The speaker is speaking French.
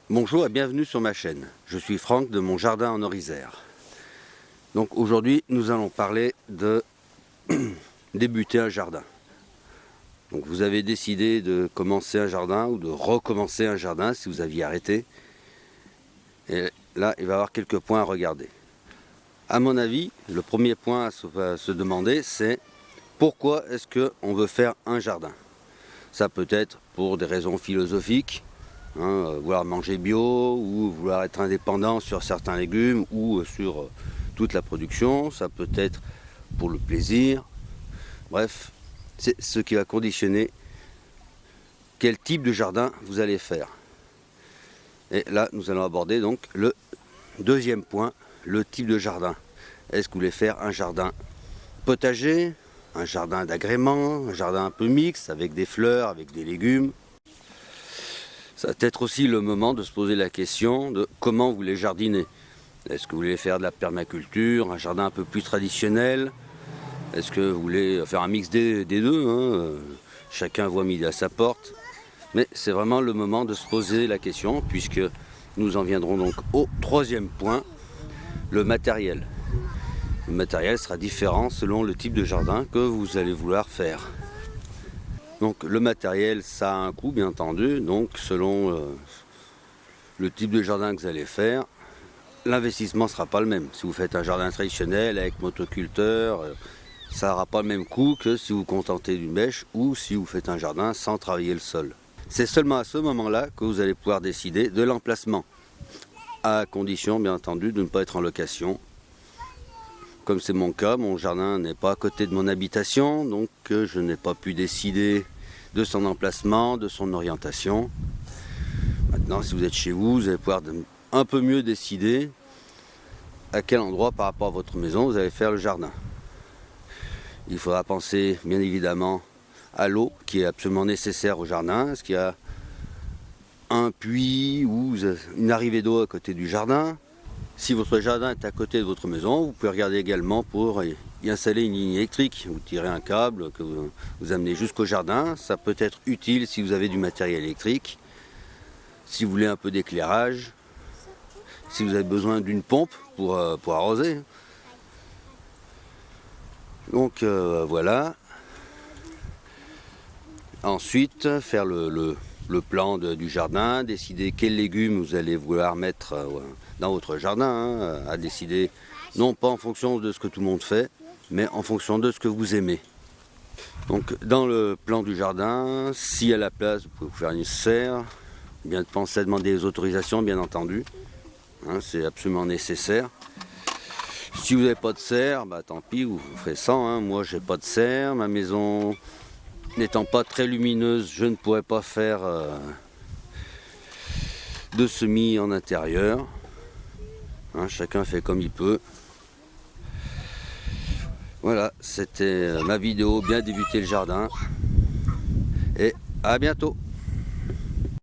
Bonjour et bienvenue sur ma chaîne. Je suis Franck de mon jardin en Orisère. Donc aujourd'hui nous allons parler de débuter un jardin. Donc vous avez décidé de commencer un jardin ou de recommencer un jardin si vous aviez arrêté. Et là il va y avoir quelques points à regarder. À mon avis, le premier point à se demander, c'est pourquoi est-ce qu'on veut faire un jardin? Ça peut être pour des raisons philosophiques, vouloir manger bio ou vouloir être indépendant sur certains légumes ou sur toute la production. Ça peut être pour le plaisir. Bref, c'est ce qui va conditionner quel type de jardin vous allez faire. Et là, nous allons aborder donc le deuxième point, le type de jardin. Est-ce que vous voulez faire un jardin potager, un jardin d'agrément, un jardin un peu mixte avec des fleurs, avec des légumes? Ça va être aussi le moment de se poser la question de comment vous voulez jardiner. Est-ce que vous voulez faire de la permaculture, un jardin un peu plus traditionnel? Est-ce que vous voulez faire un mix des deux, chacun voit midi à sa porte. Mais c'est vraiment le moment de se poser la question, puisque nous en viendrons donc au troisième point, le matériel. Le matériel sera différent selon le type de jardin que vous allez vouloir faire. Donc le matériel, ça a un coût bien entendu, donc selon le type de jardin que vous allez faire, l'investissement ne sera pas le même. Si vous faites un jardin traditionnel avec motoculteur, ça n'aura pas le même coût que si vous vous contentez d'une bêche ou si vous faites un jardin sans travailler le sol. C'est seulement à ce moment-là que vous allez pouvoir décider de l'emplacement, à condition bien entendu de ne pas être en location. Comme c'est mon cas, mon jardin n'est pas à côté de mon habitation, donc je n'ai pas pu décider de son emplacement, de son orientation. Maintenant, si vous êtes chez vous, vous allez pouvoir un peu mieux décider à quel endroit par rapport à votre maison vous allez faire le jardin. Il faudra penser bien évidemment à l'eau qui est absolument nécessaire au jardin. Est-ce qu'il y a un puits ou une arrivée d'eau à côté du jardin? Si votre jardin est à côté de votre maison, vous pouvez regarder également pour y installer une ligne électrique. Vous tirez un câble que vous amenez jusqu'au jardin. Ça peut être utile si vous avez du matériel électrique, si vous voulez un peu d'éclairage, si vous avez besoin d'une pompe pour arroser. Donc voilà. Ensuite, faire le plan du jardin, décider quels légumes vous allez vouloir mettre dans votre jardin, à décider non pas en fonction de ce que tout le monde fait, mais en fonction de ce que vous aimez. Donc dans le plan du jardin, s'il y a la place, vous pouvez vous faire une serre, bien penser à demander les autorisations bien entendu, c'est absolument nécessaire. Si vous n'avez pas de serre, tant pis, vous ferez sans. Moi j'ai pas de serre, ma maison n'étant pas très lumineuse, je ne pourrais pas faire de semis en intérieur. Chacun fait comme il peut. Voilà, c'était ma vidéo, bien débuter le jardin. Et à bientôt.